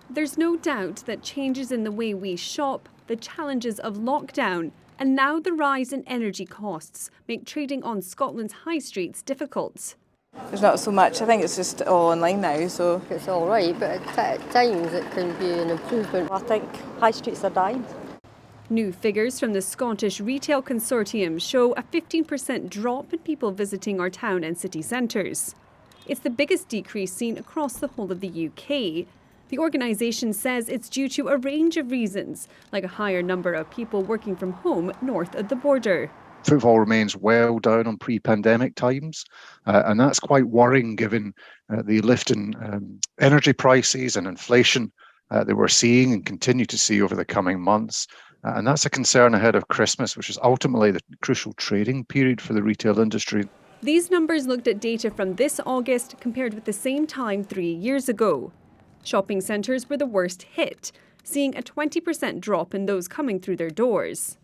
There's no doubt that changes in the way we shop, the challenges of lockdown, and now the rise in energy costs make trading on Scotland's high streets difficult. There's not so much. I think it's just all online now, so it's all right, but at times it can be an improvement. I think high streets are dying. New figures from the Scottish Retail Consortium show a 15% drop in people visiting our town and city centres. It's the biggest decrease seen across the whole of the UK. The organisation says it's due to a range of reasons, like a higher number of people working from home north of the border. Footfall remains well down on pre-pandemic times, and that's quite worrying given the lift in energy prices and inflation that we're seeing and continue to see over the coming months. And that's a concern ahead of Christmas, which is ultimately the crucial trading period for the retail industry. These numbers looked at data from this August compared with the same time 3 years ago. Shopping centres were the worst hit, seeing a 20% drop in those coming through their doors.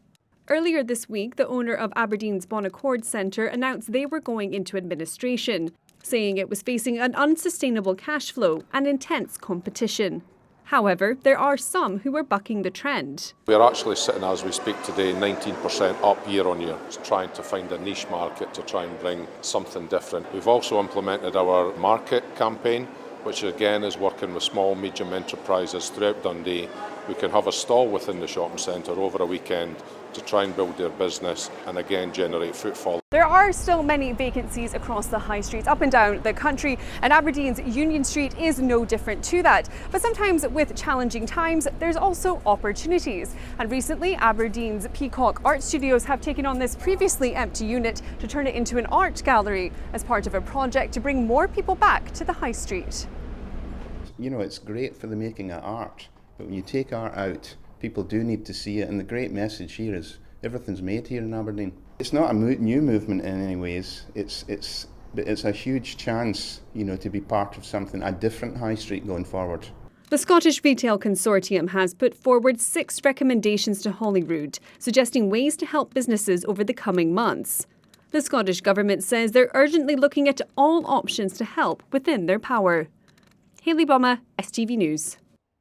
Earlier this week, the owner of Aberdeen's Bonaccord Centre announced they were going into administration, saying it was facing an unsustainable cash flow and intense competition. However, there are some who are bucking the trend. We're actually sitting, as we speak today, 19% up year on year, trying to find a niche market to try and bring something different. We've also implemented our market campaign, which again is working with small, medium enterprises throughout Dundee. We can have a stall within the shopping centre over a weekend to try and build their business and again generate footfall. There are still many vacancies across the high streets up and down the country, and Aberdeen's Union Street is no different to that. But sometimes with challenging times, there's also opportunities. And recently, Aberdeen's Peacock Art Studios have taken on this previously empty unit to turn it into an art gallery as part of a project to bring more people back to the high street. You know, it's great for the making of art, but when you take art out, people do need to see it, and the great message here is everything's made here in Aberdeen. It's not a new movement in any ways. It's a huge chance, you know, to be part of something, a different high street going forward. The Scottish Retail Consortium has put forward 6 recommendations to Holyrood, suggesting ways to help businesses over the coming months. The Scottish Government says they're urgently looking at all options to help within their power. Hayley Bummer, STV News.